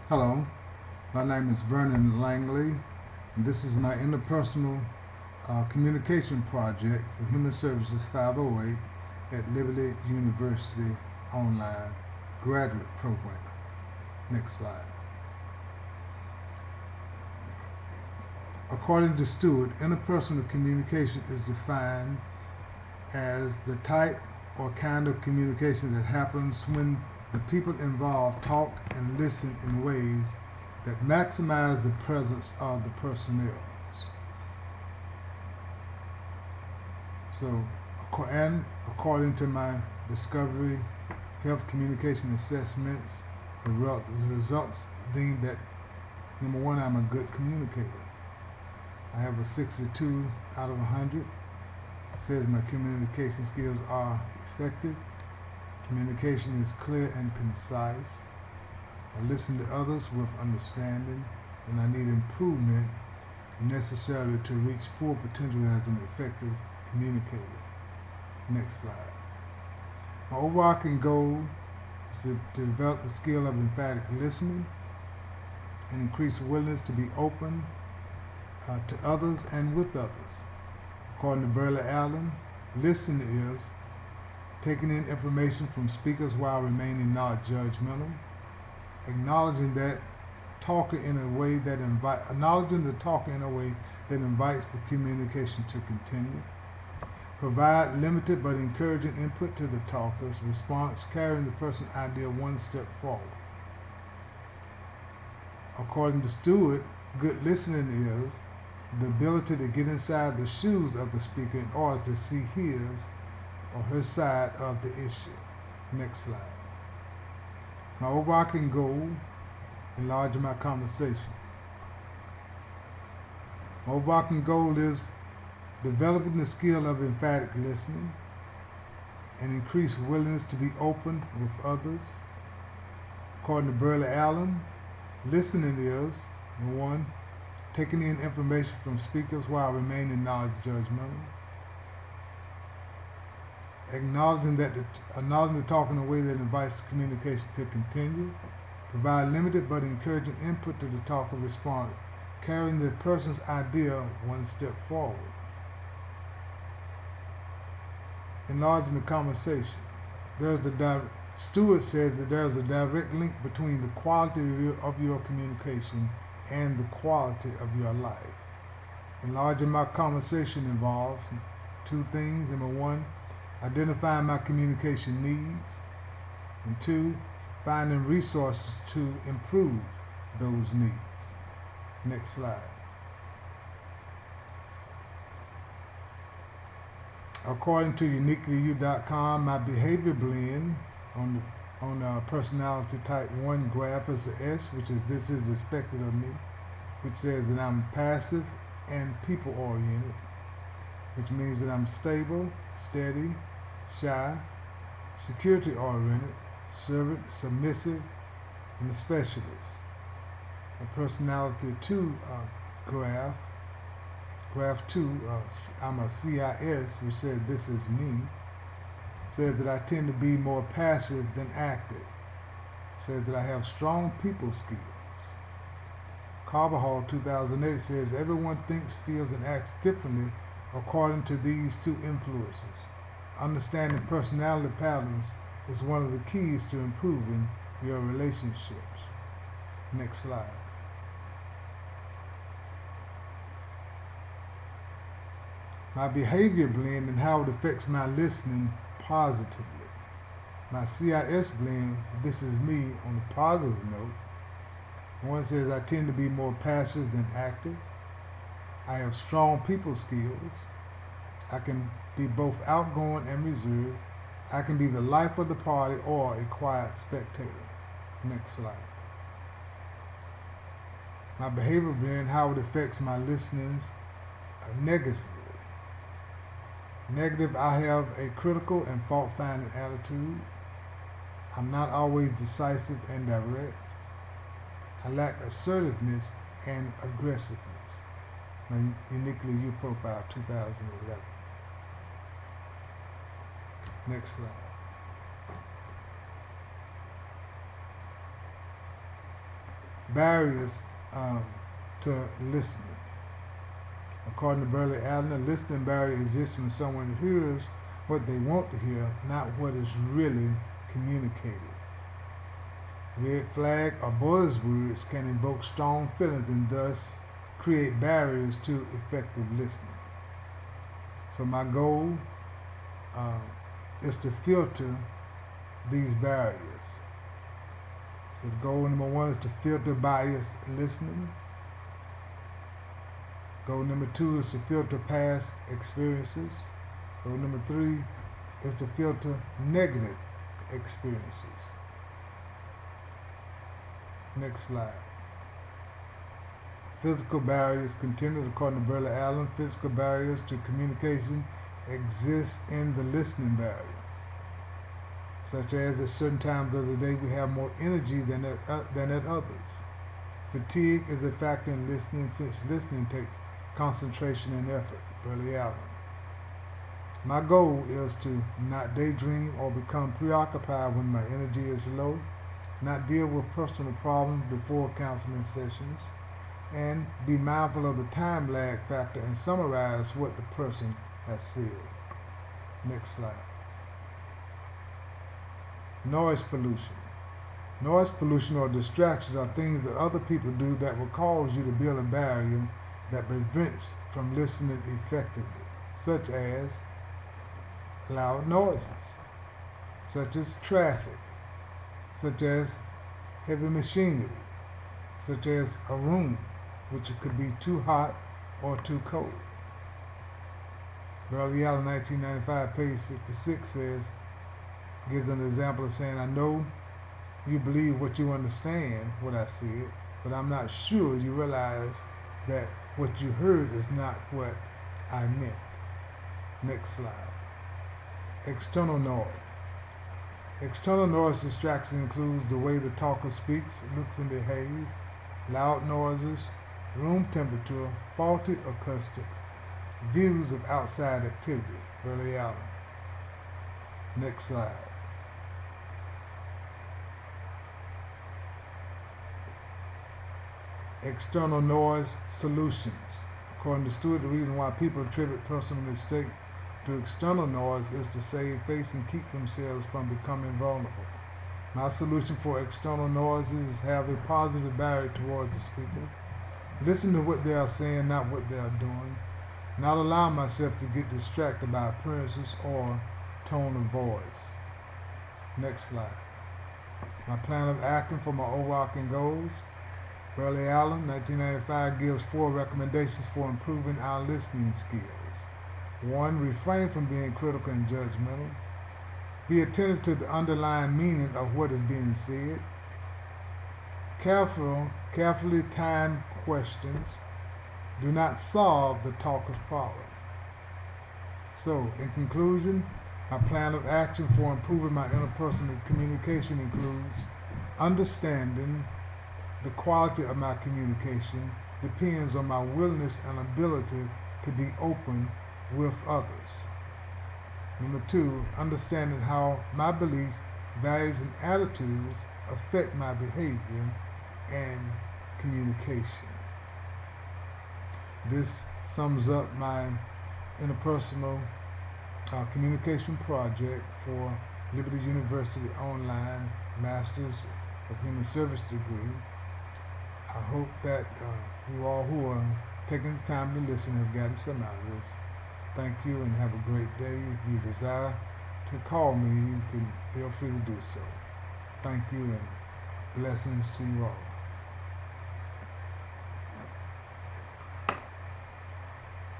Hello, my name is Vernon Langley, and this is my interpersonal communication project for Human Services 508 at Liberty University Online Graduate Program. Next slide. According to Stewart, interpersonal communication is defined as the type or kind of communication that happens when the people involved talk and listen in ways that maximize the presence of the personnel. So, and according to my Discovery Health Communication Assessments, the results deemed that, number one, I'm a good communicator. I have a 62 out of 100. It says my communication skills are effective. Communication is clear and concise. I listen to others with understanding, and I need improvement necessarily to reach full potential as an effective communicator. Next slide. My overarching goal is to develop the skill of emphatic listening and increase willingness to be open to others and with others. According to Burley Allen, listening is taking in information from speakers while remaining not judgmental, acknowledging the talker in a way that invites the communication to continue, provide limited but encouraging input to the talker's response, carrying the person's idea one step forward. According to Stewart, good listening is the ability to get inside the shoes of the speaker in order to see his or her side of the issue. Next slide. My overarching goal, enlarging my conversation. My overarching goal is developing the skill of emphatic listening and increased willingness to be open with others. According to Burley Allen, listening is, number one, taking in information from speakers while remaining non-judgmental, acknowledging the talk in a way that invites the communication to continue, provide limited but encouraging input to the talker response, carrying the person's idea one step forward. Enlarging the conversation. Stewart says that there's a direct link between the quality of your communication and the quality of your life. Enlarging my conversation involves two things. Number one, identifying my communication needs, and two, finding resources to improve those needs. Next slide. According to uniquelyu.com, my behavior blend on personality type 1 graph is an S, which is this is expected of me, which says that I'm passive and people-oriented, which means that I'm stable, steady, shy, security-oriented, servant, submissive, and a specialist. A personality 2 graph 2, I'm a CIS, which says this is me, says that I tend to be more passive than active. Says that I have strong people skills. Carbajal 2008 says everyone thinks, feels, and acts differently according to these two influences. Understanding personality patterns is one of the keys to improving your relationships. Next slide. My behavior blend and how it affects my listening positively. My CIS blend, this is me on a positive note. One says I tend to be more passive than active. I have strong people skills. I can be both outgoing and reserved. I can be the life of the party or a quiet spectator. Next slide. My behavior blend, how it affects my listenings negatively. Negative, I have a critical and fault-finding attitude. I'm not always decisive and direct. I lack assertiveness and aggressiveness. My Uniquely You profile 2011. Next slide. barriers to listening. According to Burley Allen, a listening barrier exists when someone hears what they want to hear, not what is really communicated. Red flag or buzzwords can invoke strong feelings and thus create barriers to effective listening. So my goal is to filter these barriers. So the goal number 1 is to filter bias listening. Goal number 2 is to filter past experiences. Goal number 3 is to filter negative experiences. Next slide. Physical barriers continued. According to Burley Allen, physical barriers to communication exist in the listening barrier, such as at certain times of the day we have more energy than at others. Fatigue is a factor in listening since listening takes concentration and effort. Burley Allen. My goal is to not daydream or become preoccupied when my energy is low, not deal with personal problems before counseling sessions, and be mindful of the time lag factor and summarize what the person has said. Next slide. Noise pollution. Noise pollution or distractions are things that other people do that will cause you to build a barrier that prevents from listening effectively, such as loud noises, such as traffic, such as heavy machinery, such as a room, which could be too hot or too cold. Burley Allen, 1995, page 66 gives an example of saying, I know you believe what you understand, what I said, but I'm not sure you realize that what you heard is not what I meant. Next slide. External noise. External noise distraction includes the way the talker speaks, looks, and behaves, loud noises, room temperature, faulty acoustics, views of outside activity. Burley Allen. Next slide. External noise solutions. According to Stewart, the reason why people attribute personal mistakes to external noise is to save face and keep themselves from becoming vulnerable. My solution for external noises is have a positive barrier towards the speaker. Listen to what they are saying, not what they are doing. Not allow myself to get distracted by appearances or tone of voice. Next slide. My plan of action for my overarching goals. Burley Allen, 1995, gives 4 recommendations for improving our listening skills. 1, refrain from being critical and judgmental. Be attentive to the underlying meaning of what is being said. Carefully time questions. Do not solve the talker's problem. So, in conclusion, my plan of action for improving my interpersonal communication includes understanding the quality of my communication depends on my willingness and ability to be open with others. Number 2, understanding how my beliefs, values, and attitudes affect my behavior and communication. This sums up my interpersonal communication project for Liberty University Online Masters of Human Service degree. I hope that you all who are taking the time to listen have gotten some out of this. Thank you and have a great day. If you desire to call me, you can feel free to do so. Thank you and blessings to you all.